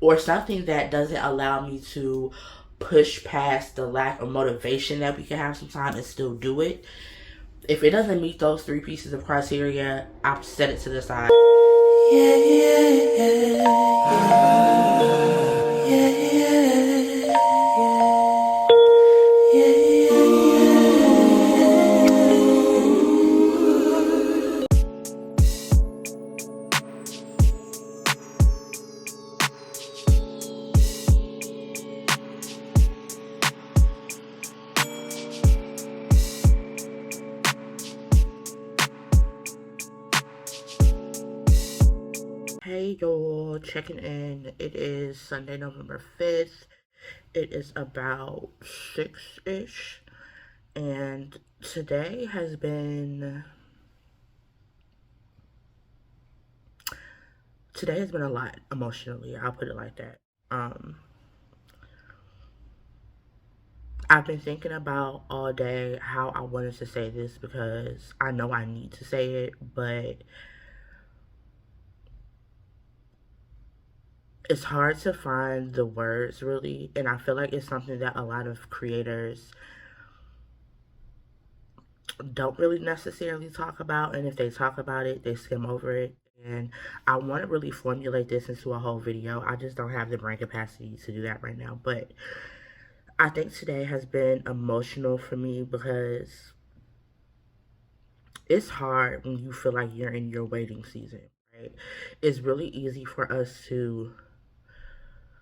or something that doesn't allow me to push past the lack of motivation that we can have sometimes and still do it. If it doesn't meet those three pieces of criteria, I'll set it to the side. Yeah, yeah, yeah, yeah, yeah, Hey y'all, checking in. It is Sunday, November 5th. It is about 6-ish. And today has been a lot emotionally. I'll put it like that. I've been thinking about all day how I wanted to say this because I know I need to say it, but it's hard to find the words really, and I feel like it's something that a lot of creators don't really necessarily talk about, and if they talk about it, they skim over it. And I want to really formulate this into a whole video. I just don't have the brain capacity to do that right now. But I think today has been emotional for me because it's hard when you feel like you're in your waiting season, right? It's really easy for us to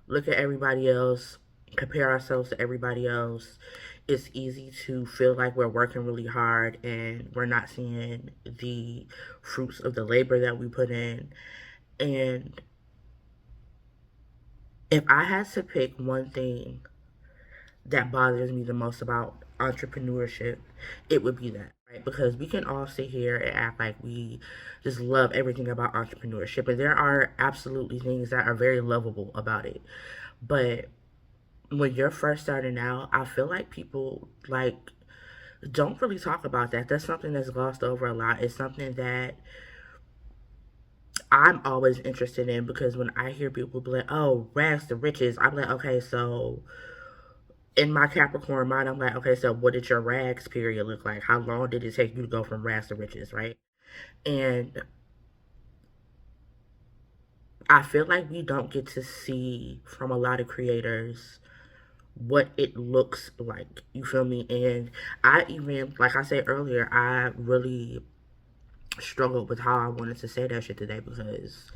look at everybody else, compare ourselves to everybody else. It's easy to feel like we're working really hard and we're not seeing the fruits of the labor that we put in. And if I had to pick one thing that bothers me the most about entrepreneurship, it would be that, right? Because we can all sit here and act like we just love everything about entrepreneurship, and there are absolutely things that are very lovable about it. But when you're first starting out, I feel like people like don't really talk about that. That's something that's glossed over a lot. It's something that I'm always interested in because when I hear people be like, "Oh, rags to riches," I'm like, okay, so in my Capricorn mind, I'm like, okay, so what did your rags period look like? How long did it take you to go from rags to riches, right? And I feel like we don't get to see from a lot of creators what it looks like. You feel me? And I even, like I said earlier, I really struggled with how I wanted to say that shit today because,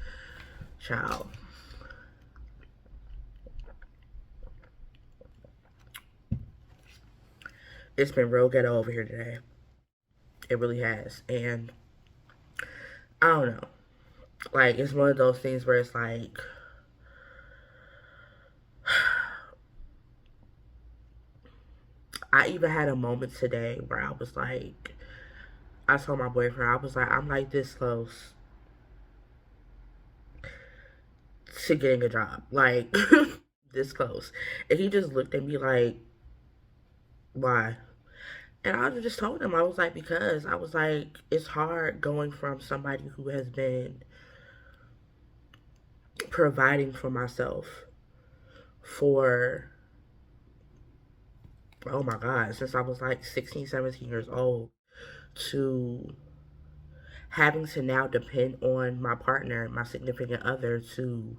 child, it's been real ghetto over here today. It really has. And I don't know. Like, it's one of those things where it's like, I even had a moment today where I was like, I told my boyfriend, I was like, I'm like this close to getting a job. Like, this close. And he just looked at me like, why? And I just told him, I was like, because I was like, it's hard going from somebody who has been providing for myself for, oh my God, since I was like 16, 17 years old, to having to now depend on my partner, my significant other, to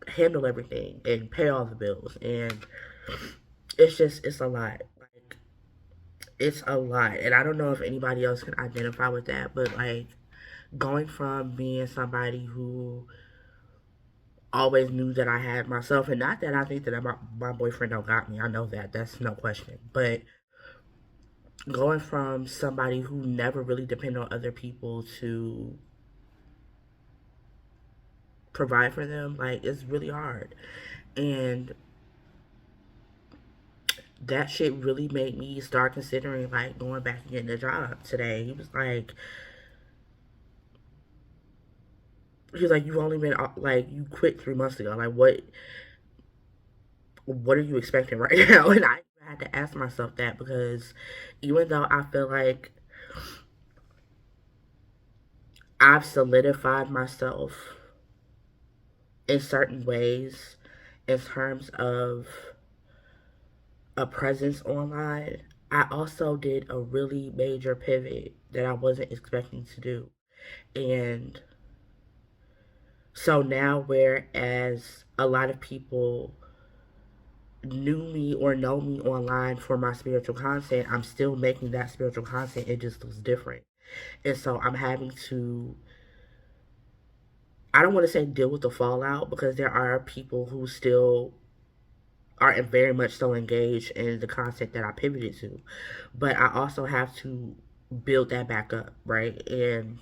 handle everything and pay all the bills. And it's a lot. Like, it's a lot. And I don't know if anybody else can identify with that, but like going from being somebody who always knew that I had myself, and not that I think that my boyfriend don't got me. I know that. That's no question. But going from somebody who never really depended on other people to provide for them, like, it's really hard. And that shit really made me start considering like going back and getting a job today. He was like, you've only been like, you quit 3 months ago. Like, what are you expecting right now? And I had to ask myself that because even though I feel like I've solidified myself in certain ways in terms of a presence online. I also did a really major pivot that I wasn't expecting to do. And so now, whereas a lot of people knew me or know me online for my spiritual content, I'm still making that spiritual content. It just looks different. And so I'm having to, I don't want to say deal with the fallout, because there are people who still are very much so engaged in the content that I pivoted to. But I also have to build that back up, right? And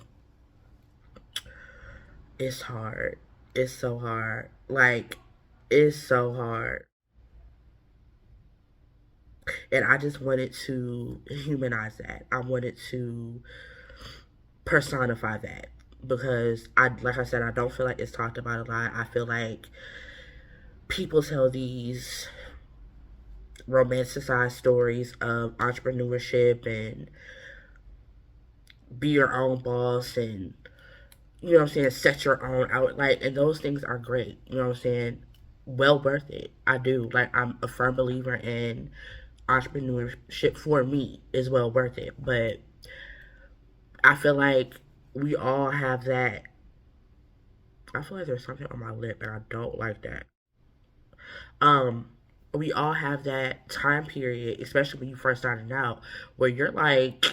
it's hard. It's so hard. Like, it's so hard. And I just wanted to humanize that. I wanted to personify that, because like I said, I don't feel like it's talked about a lot. I feel like people tell these romanticized stories of entrepreneurship and be your own boss, and you know what I'm saying, set your own out, like, and those things are great, you know what I'm saying, well worth it. I do, like, I'm a firm believer in entrepreneurship. For me, is well worth it. But I feel like we all have that. I feel like there's something on my lip and I don't like that. um we all have that time period, especially when you first starting out, where you're like,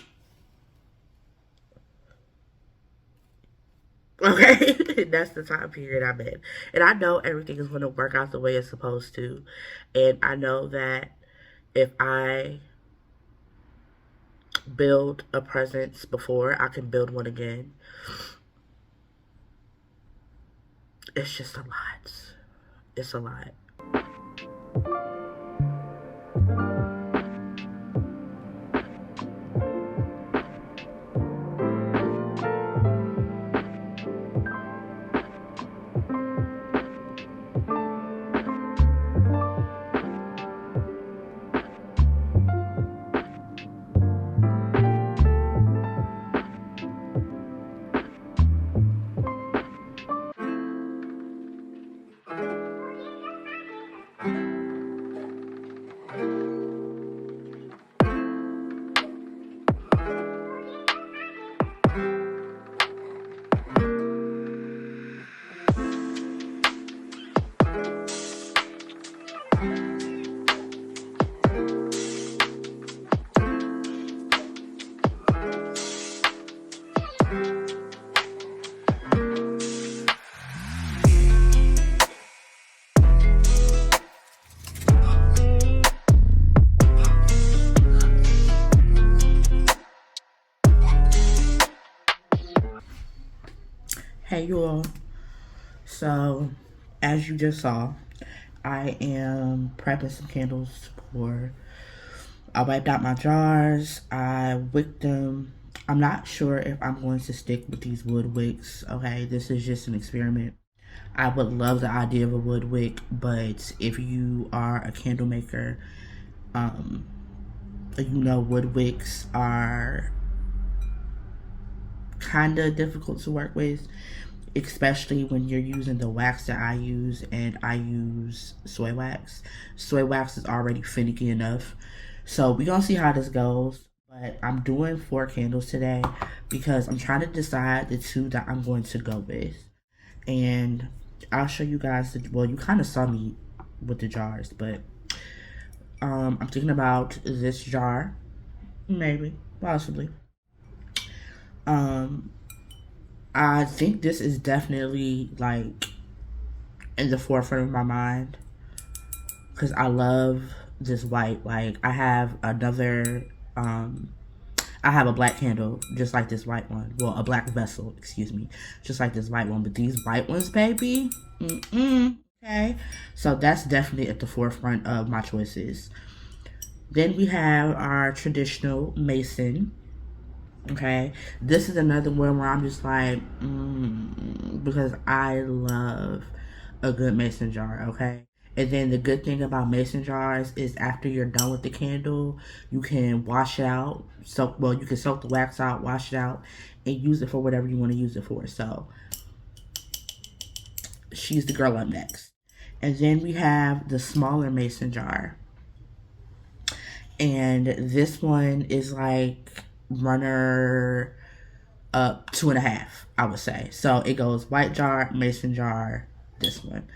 okay, that's the time period I'm in. And I know everything is going to work out the way it's supposed to. And I know that if I build a presence before, I can build one again. It's just a lot. It's a lot. Hey, you all. So, as you just saw, I am prepping some candles for. I wiped out my jars. I wicked them. I'm not sure if I'm going to stick with these wood wicks. Okay, this is just an experiment. I would love the idea of a wood wick, but if you are a candle maker, um, you know wood wicks are kind of difficult to work with, especially when you're using the wax that I use, and I use soy wax. Soy wax is already finicky enough. So we're gonna see how this goes. But I'm doing 4 candles today because I'm trying to decide the 2 that I'm going to go with. And I'll show you guys well, you kind of saw me with the jars, but I'm thinking about this jar, maybe, possibly. Um, I think this is definitely like in the forefront of my mind because I love this white. Like, I have another, I have a black candle just like this white one. Well, a black vessel, excuse me, just like this white one. But these white ones, baby, okay. So that's definitely at the forefront of my choices. Then we have our traditional mason. Okay, this is another one where I'm just like, because I love a good mason jar. Okay, and then the good thing about mason jars is after you're done with the candle, you can wash it out. You can soak the wax out, wash it out, and use it for whatever you want to use it for. So she's the girl up next. And then we have the smaller mason jar. And this one is like runner up 2.5, I would say. So it goes white jar, mason jar, this one.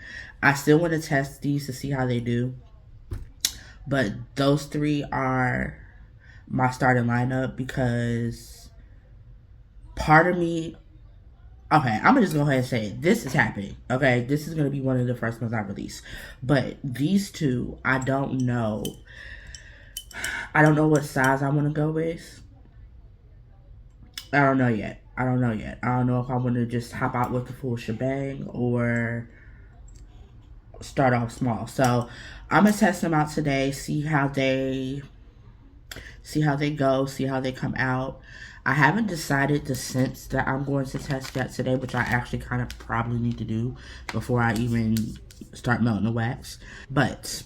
I still want to test these to see how they do. But those three are my starting lineup because part of me, okay, I'm gonna just go ahead and say it. This is happening. Okay, this is gonna be one of the first ones I release. But these two, I don't know. I don't know what size I want to go with. I don't know yet. I don't know if I want to just hop out with the full shebang or start off small. So I'm gonna test them out today, see how they go, see how they come out. I haven't decided the scents that I'm going to test yet today, which I actually kind of probably need to do before I even start melting the wax. But,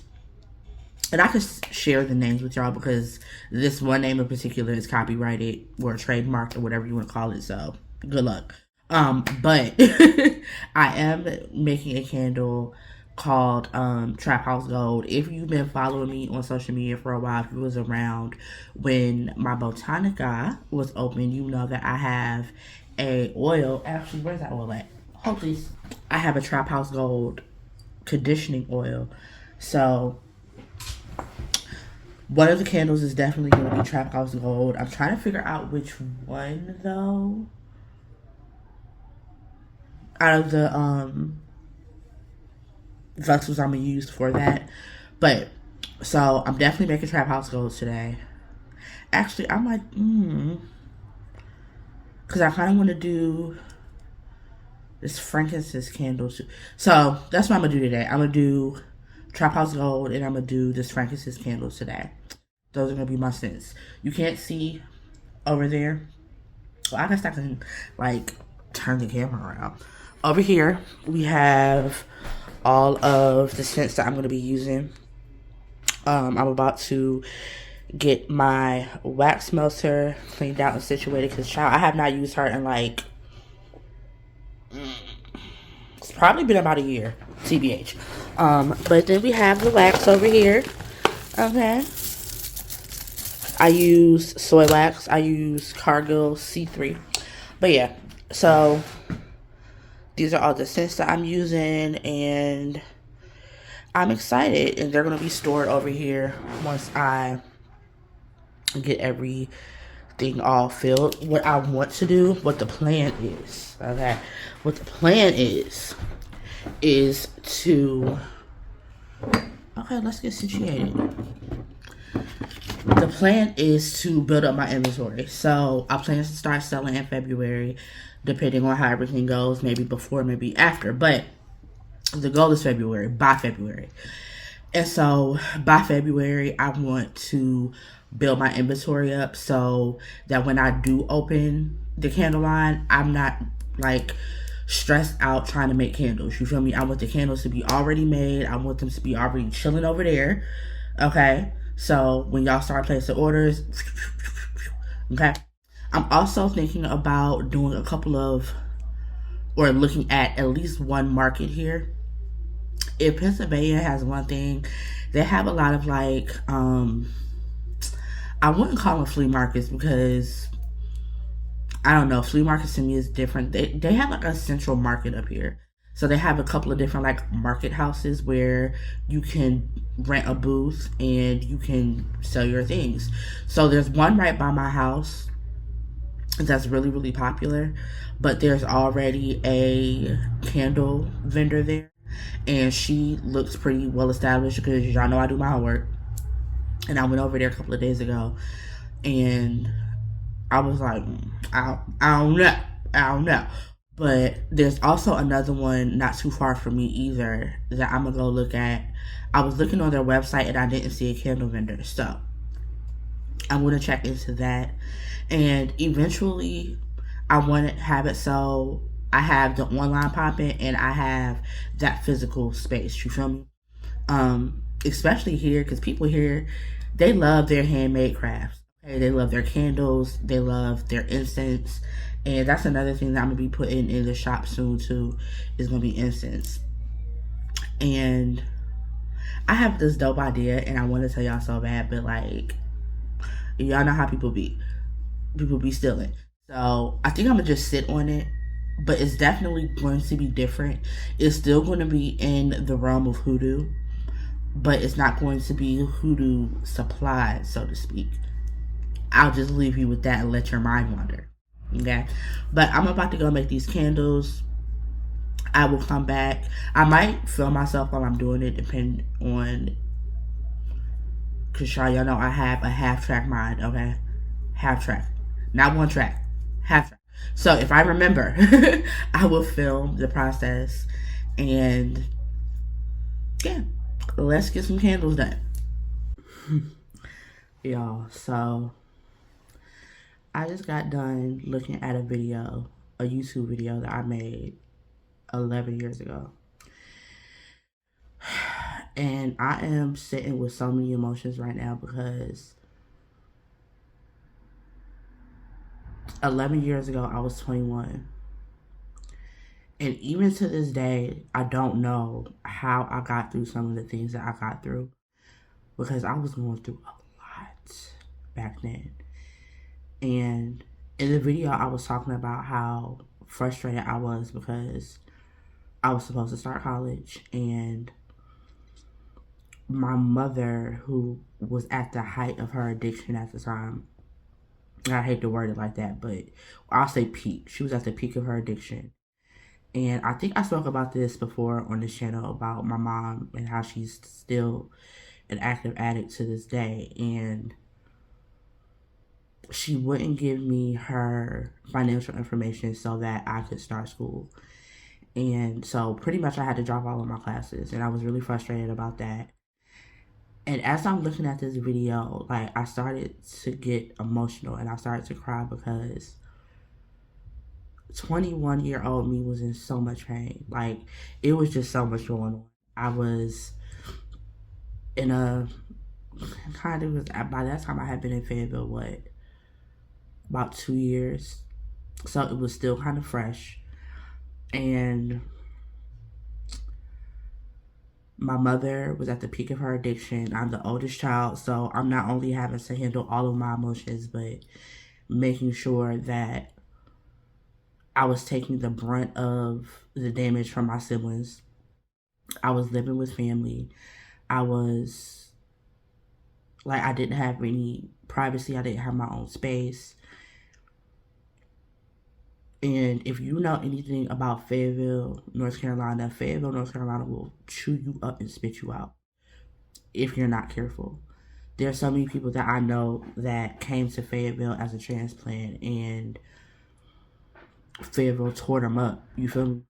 and I could share the names with y'all because this one name in particular is copyrighted or trademarked or whatever you want to call it. So good luck. But I am making a candle called Trap House Gold. If you've been following me on social media for a while, if you was around when my Botanica was open, you know that I have a oil. Actually, where's that oil at? Hold please. I have a Trap House Gold conditioning oil. So one of the candles is definitely going to be Trap House Gold. I'm trying to figure out which one though out of the vessels I'm gonna use for that. But so I'm definitely making Trap House Gold today. Actually, I might because I kind of want to do this frankincense candle too. So that's what I'm gonna do today. I'm gonna do Trap House Gold and I'm gonna do this frankincense candle today. Those are gonna be my scents. You can't see over there. Well, I guess I can like turn the camera around. Over here we have all of the scents that I'm going to be using. I'm about to get my wax melter cleaned out and situated because, child, I have not used her in like, it's probably been about a year, TBH. But then we have the wax over here. Okay. I use soy wax. I use Cargill C3. But yeah, so these are all the scents that I'm using, and I'm excited. And they're going to be stored over here once I get everything all filled. What I want to do, what the plan is, okay? What the plan is to, okay, let's get situated. The plan is to build up my inventory. So I plan to start selling in February, depending on how everything goes, maybe before, maybe after. But the goal is February, by February. And so by February, I want to build my inventory up so that when I do open the candle line, I'm not like stressed out trying to make candles. You feel me? I want the candles to be already made. I want them to be already chilling over there. Okay? So when y'all start placing orders, okay? I'm also thinking about doing a couple of, or looking at least one market here. If Pennsylvania has one thing, they have a lot of like, I wouldn't call them flea markets because, I don't know, flea markets to me is different. They have like a central market up here. So they have a couple of different like market houses where you can rent a booth and you can sell your things. So there's one right by my house that's really, really popular, but there's already a candle vendor there, and she looks pretty well established because y'all know I do my homework. And I went over there a couple of days ago, and I was like, I don't know. But there's also another one not too far from me either that I'm gonna go look at. I was looking on their website and I didn't see a candle vendor, so I'm gonna check into that. And eventually, I want to have it so I have the online popping and I have that physical space. You feel me? Especially here, because people here, they love their handmade crafts. Okay? They love their candles. They love their incense. And that's another thing that I'm gonna be putting in the shop soon too, is gonna be incense. And I have this dope idea and I want to tell y'all so bad, but like, y'all know how people be. People be stealing. So I think I'm gonna just sit on it, but it's definitely going to be different. It's still going to be in the realm of hoodoo, but it's not going to be hoodoo supplies, so to speak. I'll just leave you with that and let your mind wander. Okay, but I'm about to go make these candles. I will come back. I might film myself while I'm doing it, depending on, cause y'all know I have a half track mind. Okay, half track, not one track, half track. So if I remember, I will film the process, and yeah, let's get some candles done, y'all. So I just got done looking at a video, a YouTube video that I made 11 years ago. And I am sitting with so many emotions right now because 11 years ago, I was 21. And even to this day, I don't know how I got through some of the things that I got through because I was going through a lot back then. And in the video, I was talking about how frustrated I was because I was supposed to start college, and my mother, who was at the height of her addiction at the time, I hate to word it like that, but I'll say peak. She was at the peak of her addiction. And I think I spoke about this before on this channel about my mom and how she's still an active addict to this day. And she wouldn't give me her financial information so that I could start school. And so pretty much I had to drop all of my classes, and I was really frustrated about that. And as I'm looking at this video, like, I started to get emotional and I started to cry because 21-year-old me was in so much pain. Like, it was just so much going on. I was in a kind of, by that time I had been in Fayetteville, what, about 2 years. So it was still kind of fresh. And my mother was at the peak of her addiction. I'm the oldest child, so I'm not only having to handle all of my emotions, but making sure that I was taking the brunt of the damage from my siblings. I was living with family. I was, like, I didn't have any privacy. I didn't have my own space. And if you know anything about Fayetteville, North Carolina will chew you up and spit you out if you're not careful. There are so many people that I know that came to Fayetteville as a transplant, and Fayetteville tore them up. You feel me?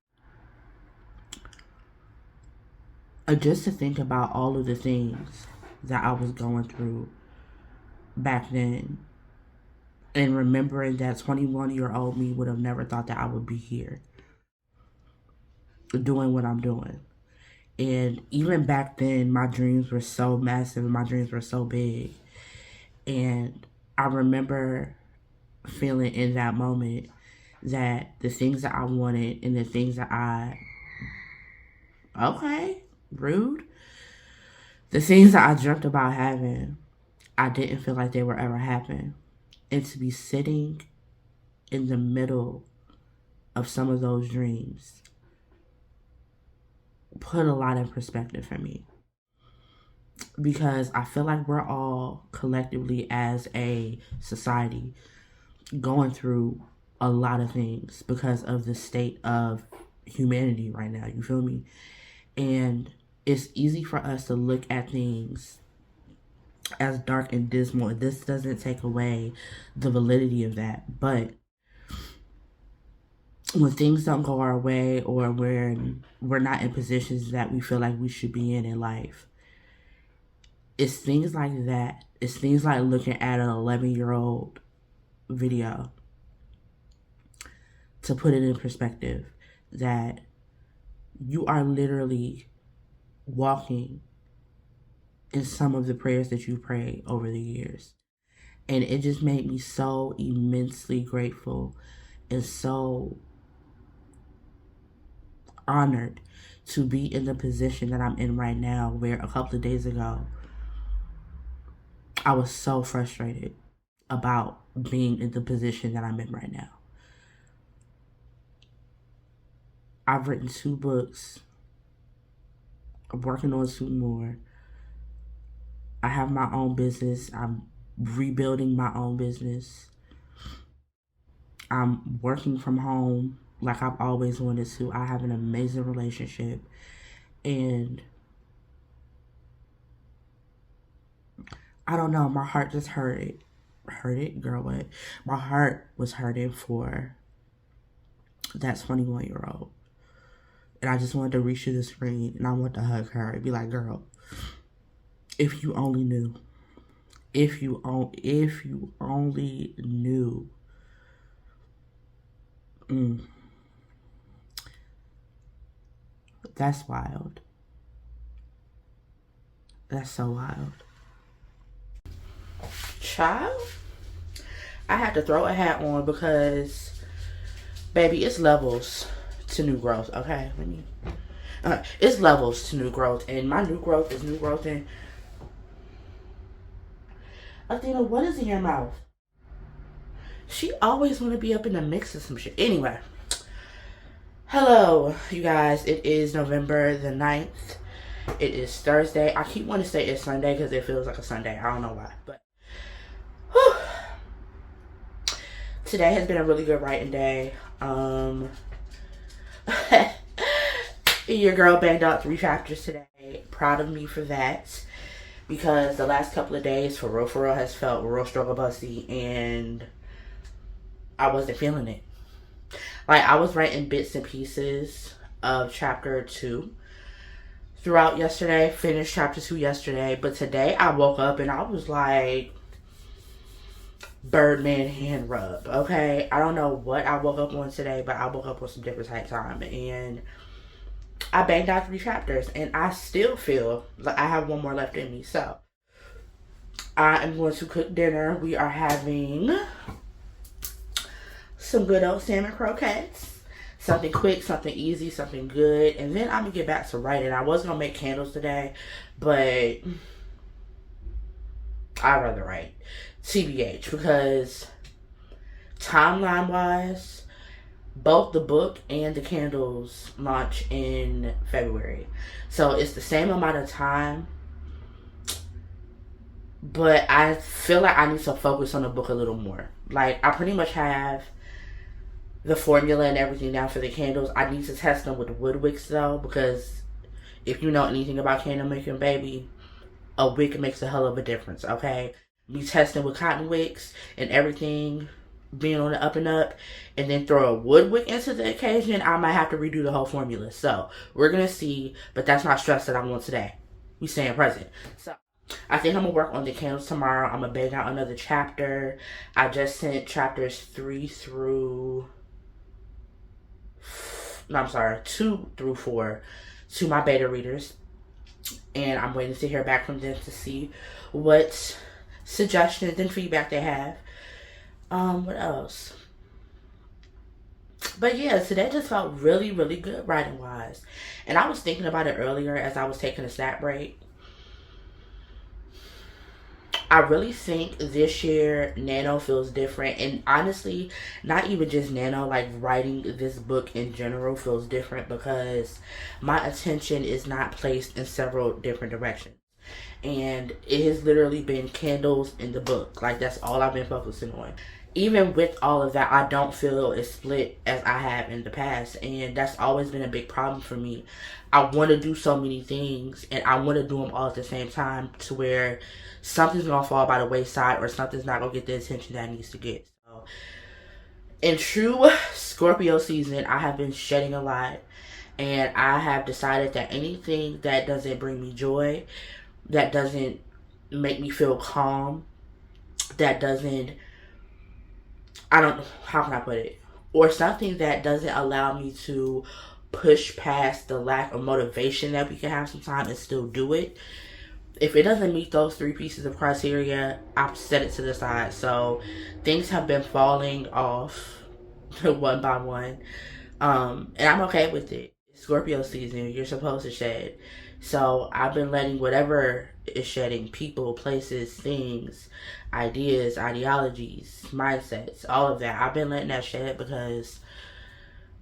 Just to think about all of the things that I was going through back then, and remembering that 21-year-old me would have never thought that I would be here doing what I'm doing. And even back then, my dreams were so massive, my dreams were so big. And I remember feeling in that moment that the things that I wanted and the things that okay, rude. The things that I dreamt about having, I didn't feel like they were ever happening. And to be sitting in the middle of some of those dreams put a lot in perspective for me. Because I feel like we're all collectively as a society going through a lot of things because of the state of humanity right now. You feel me? And it's easy for us to look at things as dark and dismal. This doesn't take away the validity of that. But when things don't go our way, or when we're not in positions that we feel like we should be in life, it's things like that. It's things like looking at an 11-year-old video to put it in perspective that you are literally walking in some of the prayers that you prayed over the years. And it just made me so immensely grateful is so honored to be in the position that I'm in right now, where a couple of days ago, I was so frustrated about being in the position that I'm in right now. I've written 2 books. I'm working on 2 more. I have my own business. I'm rebuilding my own business. I'm working from home like I've always wanted to. I have an amazing relationship. And I don't know, my heart just hurt it, girl, what? My heart was hurting for that 21-year-old. And I just wanted to reach to the screen and I wanted to hug her and be like, girl, if you only knew. If you only knew. That's wild. That's so wild. Child, I had to throw a hat on because, baby, it's levels to new growth, okay? It's levels to new growth, and my new growth is new growth in... Athena, what is in your mouth? She always want to be up in the mix of some shit. Anyway, hello, you guys. It is November the 9th. It is Thursday. I keep wanting to say it's Sunday because it feels like a Sunday. I don't know why, but whew. Today has been a really good writing day. Your girl banged out 3 chapters today. Proud of me for that, because the last couple of days for real has felt real struggle busty, and I wasn't feeling it. Like, I was writing bits and pieces of chapter 2 throughout yesterday, finished chapter 2 yesterday, but today I woke up and I was like, Birdman hand rub, okay? I don't know what I woke up on today, but I woke up on some different type time, and I banged out 3 chapters, and I still feel like I have 1 more left in me. So I am going to cook dinner. We are having some good old salmon croquettes. Something quick, something easy, something good. And then I'm going to get back to writing. I was going to make candles today, but I'd rather write. TBH, because timeline-wise, both the book and the candles launch in February. So it's the same amount of time, but I feel like I need to focus on the book a little more. Like, I pretty much have the formula and everything down for the candles. I need to test them with the wood wicks though, because if you know anything about candle making, baby, a wick makes a hell of a difference, okay? Me testing with cotton wicks and everything being on the up and up, and then throw a wood wick into the occasion, I might have to redo the whole formula. So we're gonna see, but that's not stress that I'm on today. We staying present. So I think I'm gonna work on the candles tomorrow. I'm gonna bang out another chapter. I just sent chapters 2 through 4 to my beta readers, and I'm waiting to hear back from them to see what suggestions and feedback they have. What else? But yeah, today just felt really good writing wise. And I was thinking about it earlier as I was taking a snack break. I really think this year Nano feels different, and honestly, not even just Nano, like writing this book in general feels different, because my attention is not placed in several different directions. And it has literally been candles in the book. Like, that's all I've been focusing on. Even with all of that, I don't feel as split as I have in the past. And that's always been a big problem for me. I want to do so many things, and I want to do them all at the same time, to where something's going to fall by the wayside, or something's not going to get the attention that it needs to get. So, in true Scorpio season, I have been shedding a lot. And I have decided that anything that doesn't bring me joy, that doesn't make me feel calm, that doesn't, how can I put it? Or something that doesn't allow me to push past the lack of motivation that we can have sometimes and still do it. If it doesn't meet those 3 pieces of criteria, I've set it to the side. So things have been falling off one by one. And I'm okay with it. It's Scorpio season. You're supposed to shed. So I've been letting whatever is shedding, people, places, things, ideas, ideologies, mindsets, all of that. I've been letting that shed because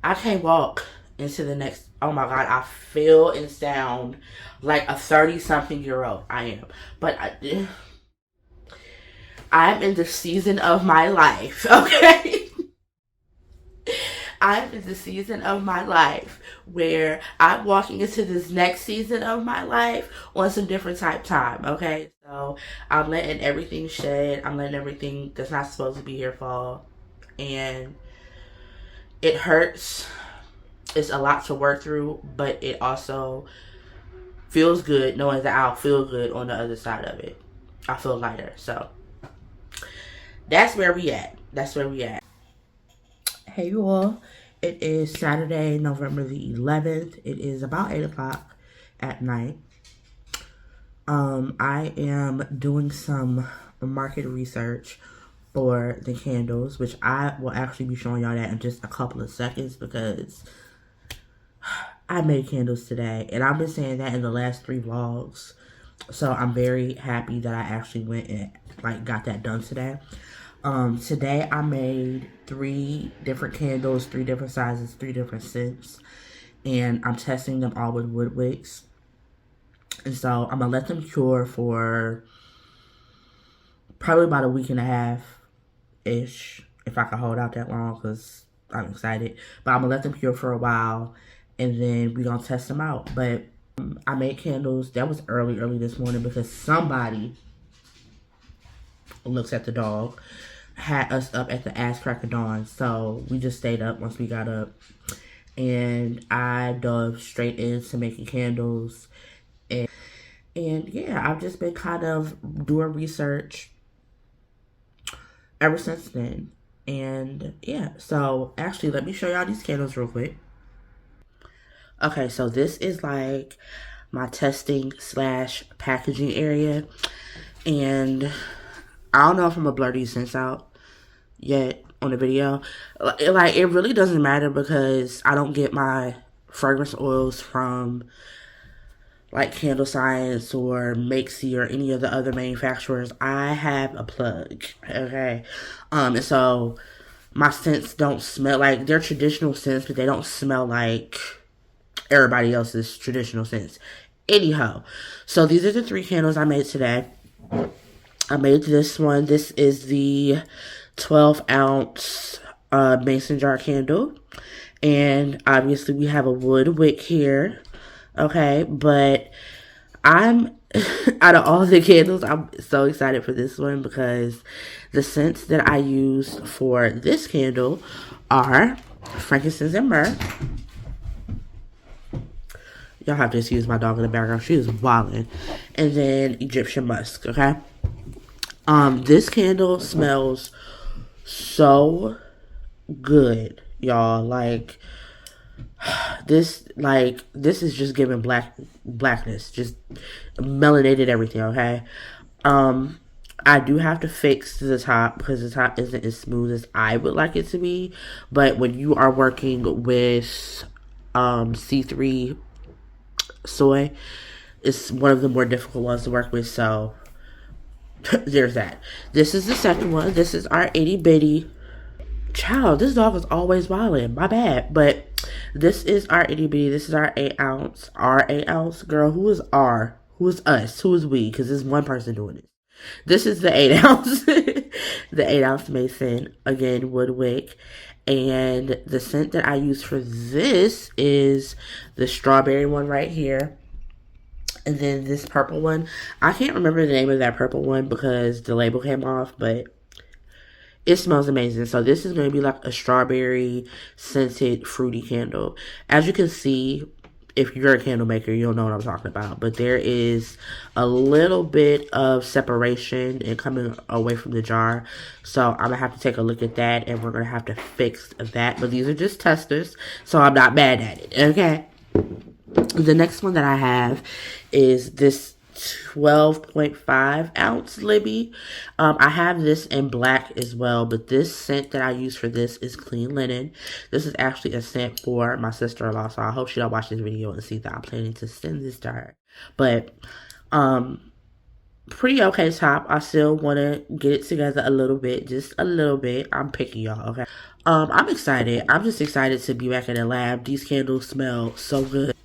I can't walk into the next. Oh my God, I feel and sound like a 30-something-year-old. I am. But I'm in the season of my life, okay? I'm in the season of my life where I'm walking into this next season of my life on some different type time, okay? So I'm letting everything shed. I'm letting everything that's not supposed to be here fall. And it hurts. It's a lot to work through, but it also feels good knowing that I'll feel good on the other side of it. I feel lighter. So that's where we at. That's where we at. Hey you all. It is Saturday, November the 11th. It is about 8 o'clock at night. I am doing some market research for the candles, which I will actually be showing y'all that in just a couple of seconds because I made candles today, and I've been saying that in the last 3 vlogs. So I'm very happy that I actually went and got that done today. Today I made 3 different candles, 3 different sizes, 3 different scents, and I'm testing them all with wood wicks. And so I'm gonna let them cure for probably about a week and a half ish, if I can hold out that long, because I'm excited. But I'm gonna let them cure for a while, and then we're gonna test them out. But I made candles. That was early this morning because somebody looks at the dog had us up at the ass crack of dawn. So we just stayed up once we got up, and I dove straight into making candles. And yeah, I've just been kind of doing research ever since then. And yeah, so actually let me show y'all these candles real quick. Okay, so this is like my testing / packaging area, and I don't know if I'm gonna blur these scents out yet on the video. Like it really doesn't matter because I don't get my fragrance oils from like Candle Science or Meccaa or any of the other manufacturers. I have a plug, okay? And so my scents don't smell like, they're traditional scents, but they don't smell like everybody else's traditional scents. Anyhow, so these are the 3 candles I made today. I made this one. This is the 12-ounce mason jar candle. And obviously we have a wood wick here. Okay, but I'm, out of all the candles, I'm so excited for this one because the scents that I used for this candle are frankincense and myrrh. Y'all have to excuse my dog in the background. She is wilding. And then Egyptian musk, okay? This candle smells so good, y'all. Like, this is just giving blackness, just melanated everything, okay? I do have to fix the top because the top isn't as smooth as I would like it to be. But when you are working with C3 soy, it's one of the more difficult ones to work with, so there's that. This is the second one. This is our itty bitty. Child, this dog is always wilding. My bad. But this is our itty bitty. This is our 8 ounce. Our 8 ounce. Girl, who is our? Who is us? Who is we? Because there's one person doing it. This is the 8 ounce. The 8 ounce mason. Again, wood wick. And the scent that I use for this is the strawberry one right here. And then this purple one. I can't remember the name of that purple one because the label came off, but it smells amazing. So this is going to be like a strawberry scented fruity candle. As you can see, if you're a candle maker, you'll know what I'm talking about. But there is a little bit of separation and coming away from the jar. So I'm going to have to take a look at that, and we're going to have to fix that. But these are just testers, so I'm not mad at it, okay? The next one that I have is this 12.5 ounce Libby. I have this in black as well, but this scent that I use for this is Clean Linen. This is actually a scent for my sister-in-law, so I hope she don't watch this video and see that I'm planning to send this to her. But pretty okay top. I still want to get it together a little bit, just a little bit. I'm picky, y'all. Okay. I'm excited. I'm just excited to be back in the lab. These candles smell so good.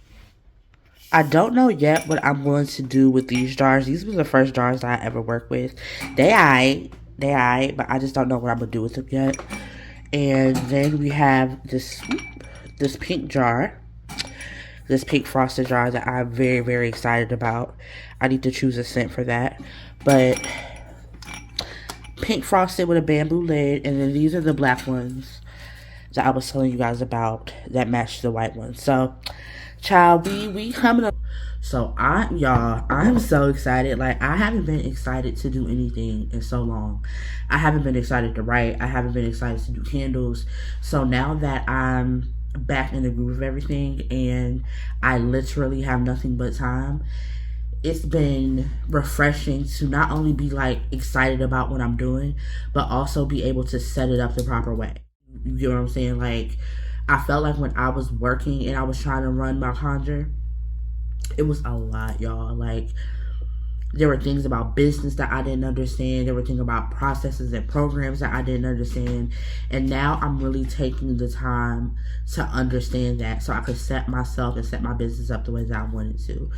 I don't know yet what I'm going to do with these jars. These were the first jars that I ever worked with. They aight, but I just don't know what I'm gonna do with them yet. And then we have this pink jar, this pink frosted jar that I'm very, very excited about. I need to choose a scent for that. But pink frosted with a bamboo lid, and then these are the black ones that I was telling you guys about that match the white one. So, child, we coming up. So I'm so excited. Like, I haven't been excited to do anything in so long. I haven't been excited to write. I haven't been excited to do candles. So now that I'm back in the groove of everything and I literally have nothing but time, it's been refreshing to not only be like excited about what I'm doing, but also be able to set it up the proper way. You know what I'm saying? Like, I felt like when I was working and I was trying to run my conjure, it was a lot, y'all. Like, there were things about business that I didn't understand. There were things about processes and programs that I didn't understand. And now I'm really taking the time to understand that so I could set myself and set my business up the way that I wanted to.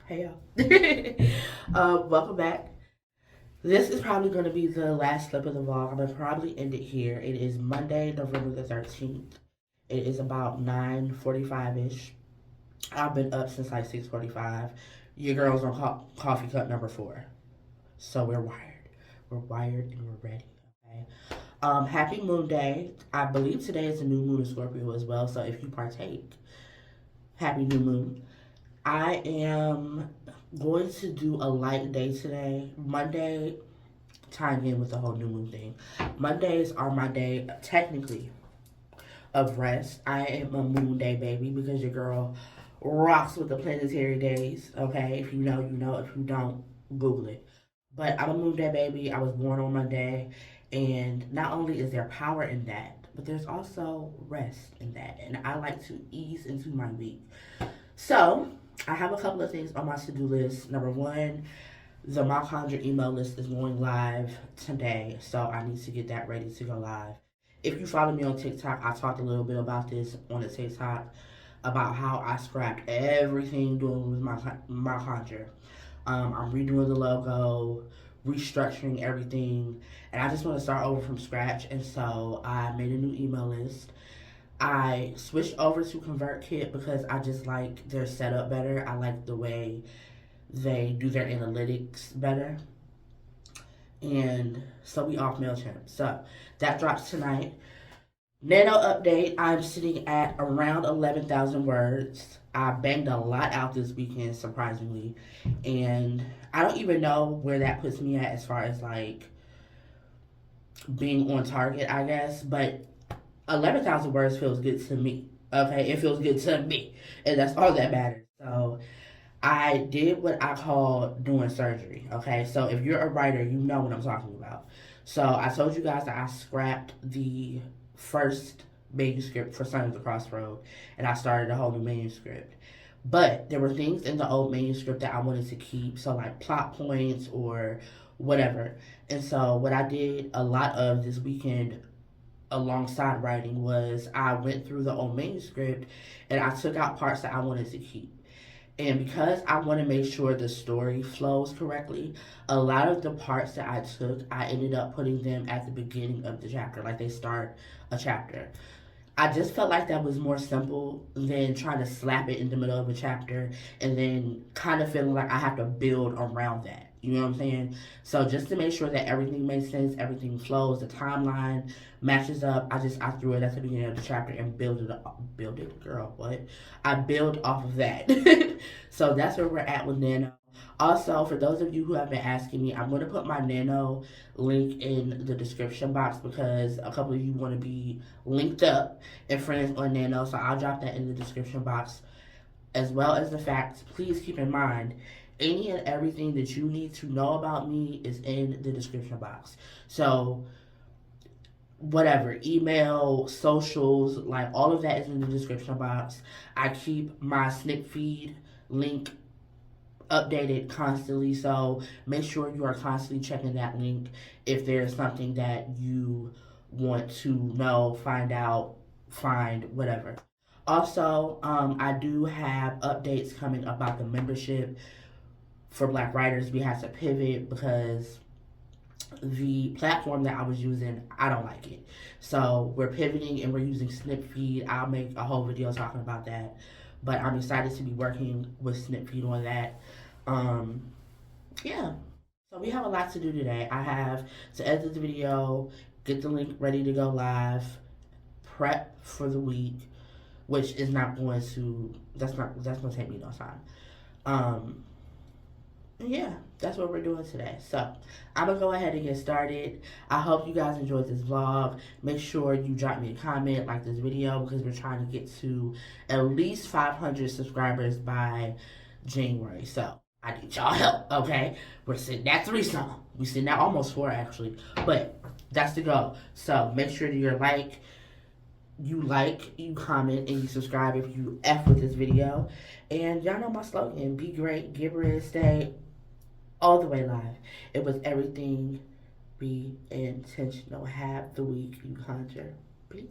Hey, y'all. Welcome back. This is probably going to be the last clip of the vlog. I'm going to probably end it here. It is Monday, November the 13th. It is about 9:45-ish. I've been up since like 6:45. Your girl's on coffee cup number 4. So we're wired. We're wired and we're ready. Okay. Happy Moon Day. I believe today is a new moon in Scorpio as well. So if you partake, happy new moon. I am going to do a light day today. Monday, tying in with the whole new moon thing. Mondays are my day, technically, of rest. I am a moon day baby because your girl rocks with the planetary days. Okay, if you know, you know. If you don't, Google it. But I'm a moon day baby. I was born on Monday, and not only is there power in that, but there's also rest in that. And I like to ease into my week. So I have a couple of things on my to-do list. Number one, the My Conjure email list is going live today, so I need to get that ready to go live. If you follow me on TikTok, I talked a little bit about this on the TikTok about how I scrapped everything doing with my Conjure. I'm redoing the logo, restructuring everything, and I just want to start over from scratch. And so I made a new email list. I switched over to ConvertKit because I just like their setup better. I like the way they do their analytics better. And so we off MailChimp. So that drops tonight. Nano update. I'm sitting at around 11,000 words. I banged a lot out this weekend, surprisingly. And I don't even know where that puts me at as far as like being on target, I guess. But 11,000 words feels good to me. Okay, it feels good to me. And that's all that matters. So I did what I call doing surgery. Okay, so if you're a writer, you know what I'm talking about. So I told you guys that I scrapped the first manuscript for Son of the Crossroad, and I started a whole new manuscript. But there were things in the old manuscript that I wanted to keep, so like plot points or whatever. And so what I did a lot of this weekend alongside writing was I went through the old manuscript and I took out parts that I wanted to keep. And because I want to make sure the story flows correctly, a lot of the parts that I took, I ended up putting them at the beginning of the chapter, like they start a chapter. I just felt like that was more simple than trying to slap it in the middle of a chapter and then kind of feeling like I have to build around that. You know what I'm saying? So just to make sure that everything makes sense, everything flows, the timeline matches up. I threw it at the beginning of the chapter and build it, girl. What? I build off of that. So that's where we're at with Nano. Also, for those of you who have been asking me, I'm gonna put my Nano link in the description box because a couple of you want to be linked up and friends on Nano. So I'll drop that in the description box, as well as the facts. Please keep in mind, any and everything that you need to know about me is in the description box. So whatever, email, socials, like all of that is in the description box. I keep my snip feed link updated constantly, so make sure you are constantly checking that link if there's something that you want to know, find out, find, whatever. Also, I do have updates coming about the membership for Black writers. We had to pivot because the platform that I was using, I don't like it. So we're pivoting and we're using Snipfeed. I'll make a whole video talking about that. But I'm excited to be working with Snipfeed on that. Yeah. So we have a lot to do today. I have to edit the video, get the link ready to go live, prep for the week, which is not going to, that's going to take me no time. Yeah, that's what we're doing today. So I'm gonna go ahead and get started. I hope you guys enjoyed this vlog. Make sure you drop me a comment, like this video, because we're trying to get to at least 500 subscribers by January. So I need y'all help, okay? We're sitting at 3 something. We're sitting at almost 4 actually, but that's the goal. So make sure that you comment, and you subscribe if you F with this video. And y'all know my slogan: be great, get rid, stay all the way live. It was everything. Be intentional. Have the week you conjure. Peace.